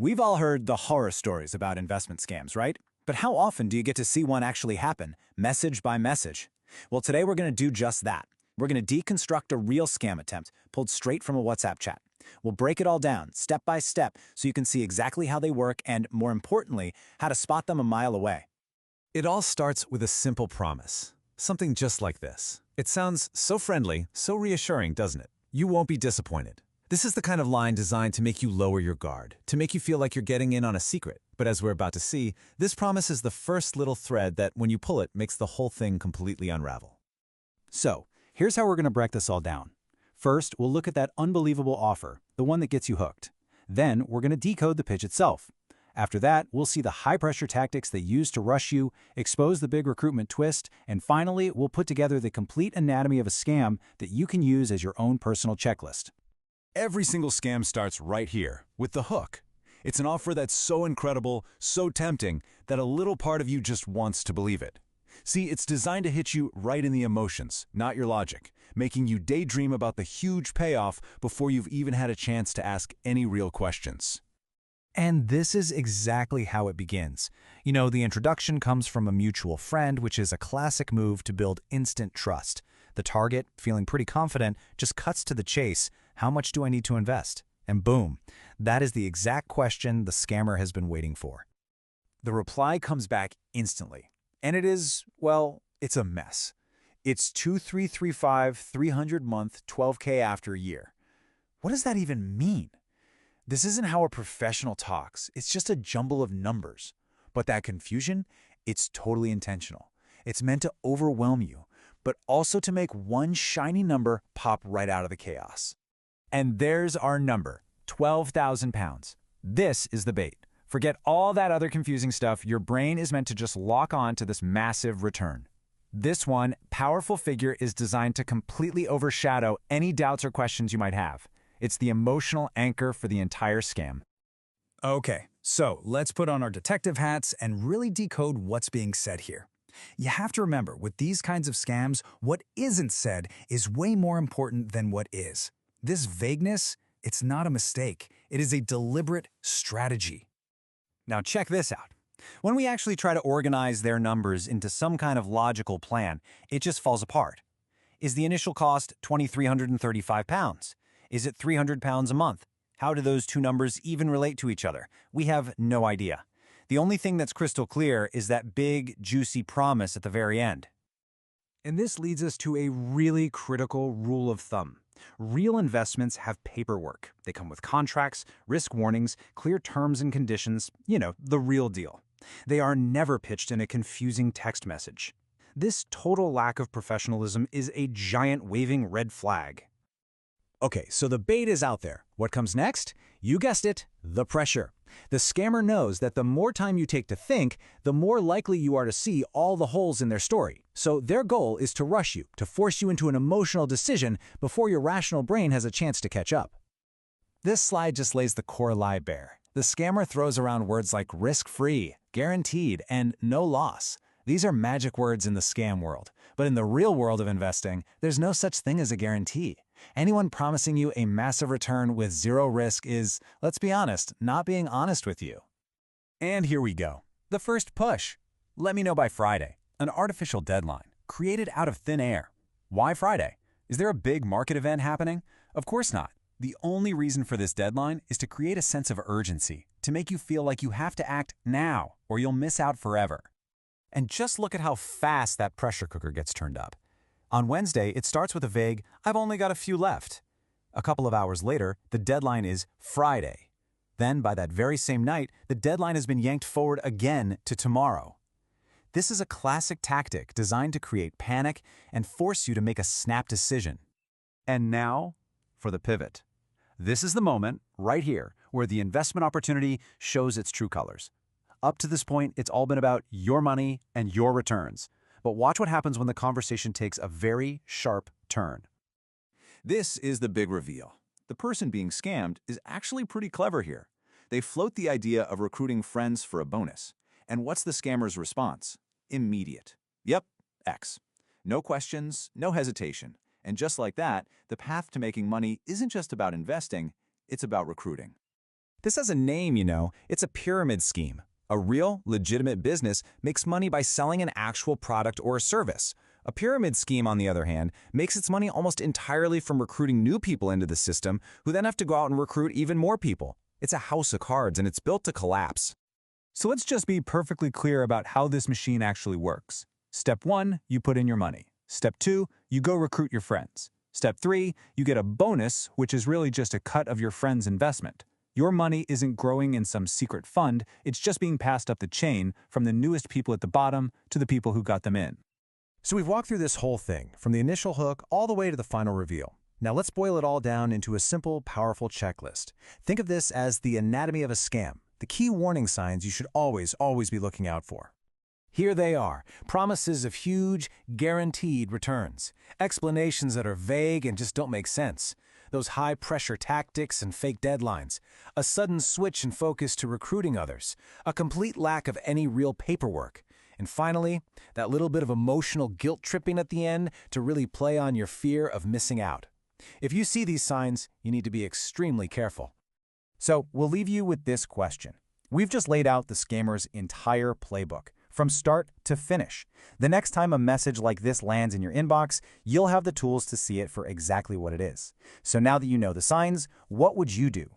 We've all heard the horror stories about investment scams, right? But how often do you get to see one actually happen, message by message? Well, today we're going to do just that. We're going to deconstruct a real scam attempt pulled straight from a WhatsApp chat. We'll break it all down, step by step, so you can see exactly how they work and, more importantly, how to spot them a mile away. It all starts with a simple promise. Something just like this. It sounds so friendly, so reassuring, doesn't it? You won't be disappointed. This is the kind of line designed to make you lower your guard, to make you feel like you're getting in on a secret. But as we're about to see, this promise is the first little thread that, when you pull it, makes the whole thing completely unravel. So, here's how we're going to break this all down. First, we'll look at that unbelievable offer, the one that gets you hooked. Then, we're going to decode the pitch itself. After that, we'll see the high-pressure tactics they use to rush you, expose the big recruitment twist, and finally, we'll put together the complete anatomy of a scam that you can use as your own personal checklist. Every single scam starts right here, with the hook. It's an offer that's so incredible, so tempting, that a little part of you just wants to believe it. See, it's designed to hit you right in the emotions, not your logic, making you daydream about the huge payoff before you've even had a chance to ask any real questions. And this is exactly how it begins. You know, the introduction comes from a mutual friend, which is a classic move to build instant trust. The target, feeling pretty confident, just cuts to the chase. How much do I need to invest? And boom, that is the exact question the scammer has been waiting for. The reply comes back instantly. And it is, well, it's a mess. It's 2335, 300 month, 12K after a year. What does that even mean? This isn't how a professional talks. It's just a jumble of numbers. But that confusion, it's totally intentional. It's meant to overwhelm you, but also to make one shiny number pop right out of the chaos. And there's our number, 12,000 pounds. This is the bait. Forget all that other confusing stuff. Your brain is meant to just lock on to this massive return. This one, powerful figure is designed to completely overshadow any doubts or questions you might have. It's the emotional anchor for the entire scam. Okay, so let's put on our detective hats and really decode what's being said here. You have to remember, with these kinds of scams, what isn't said is way more important than what is. This vagueness, it's not a mistake. It is a deliberate strategy. Now check this out. When we actually try to organize their numbers into some kind of logical plan, it just falls apart. Is the initial cost 2,335 pounds? Is it 300 pounds a month? How do those two numbers even relate to each other? We have no idea. The only thing that's crystal clear is that big, juicy promise at the very end. And this leads us to a really critical rule of thumb. Real investments have paperwork. They come with contracts, risk warnings, clear terms and conditions, the real deal. They are never pitched in a confusing text message. This total lack of professionalism is a giant waving red flag. Okay, so the bait is out there. What comes next? You guessed it, the pressure. The scammer knows that the more time you take to think, the more likely you are to see all the holes in their story. So their goal is to rush you, to force you into an emotional decision before your rational brain has a chance to catch up. This slide just lays the core lie bare. The scammer throws around words like risk-free, guaranteed, and no loss. These are magic words in the scam world. But in the real world of investing, there's no such thing as a guarantee. Anyone promising you a massive return with zero risk is, let's be honest, not being honest with you. And here we go. The first push. Let me know by Friday. An artificial deadline, created out of thin air. Why Friday? Is there a big market event happening? Of course not. The only reason for this deadline is to create a sense of urgency, to make you feel like you have to act now, or you'll miss out forever. And just look at how fast that pressure cooker gets turned up. On Wednesday, it starts with a vague, "I've only got a few left." A couple of hours later, the deadline is Friday. Then, by that very same night, the deadline has been yanked forward again to tomorrow. This is a classic tactic designed to create panic and force you to make a snap decision. And now, for the pivot. This is the moment, right here, where the investment opportunity shows its true colors. Up to this point, it's all been about your money and your returns. But watch what happens when the conversation takes a very sharp turn. This is the big reveal. The person being scammed is actually pretty clever here. They float the idea of recruiting friends for a bonus. And what's the scammer's response? Immediate. Yep, X. No questions, no hesitation. And just like that, the path to making money isn't just about investing, it's about recruiting. This has a name, you know. It's a pyramid scheme. A real, legitimate business makes money by selling an actual product or a service. A pyramid scheme, on the other hand, makes its money almost entirely from recruiting new people into the system who then have to go out and recruit even more people. It's a house of cards, and it's built to collapse. So let's just be perfectly clear about how this machine actually works. Step 1, you put in your money. Step 2, you go recruit your friends. Step 3, you get a bonus, which is really just a cut of your friend's investment. Your money isn't growing in some secret fund, it's just being passed up the chain from the newest people at the bottom to the people who got them in. So we've walked through this whole thing, from the initial hook all the way to the final reveal. Now let's boil it all down into a simple, powerful checklist. Think of this as the anatomy of a scam, the key warning signs you should always be looking out for. Here they are, promises of huge, guaranteed returns, explanations that are vague and just don't make sense, those high-pressure tactics and fake deadlines, a sudden switch in focus to recruiting others, a complete lack of any real paperwork, and finally, that little bit of emotional guilt-tripping at the end to really play on your fear of missing out. If you see these signs, you need to be extremely careful. So we'll leave you with this question. We've just laid out the scammer's entire playbook, from start to finish. The next time a message like this lands in your inbox, you'll have the tools to see it for exactly what it is. So now that you know the signs, what would you do?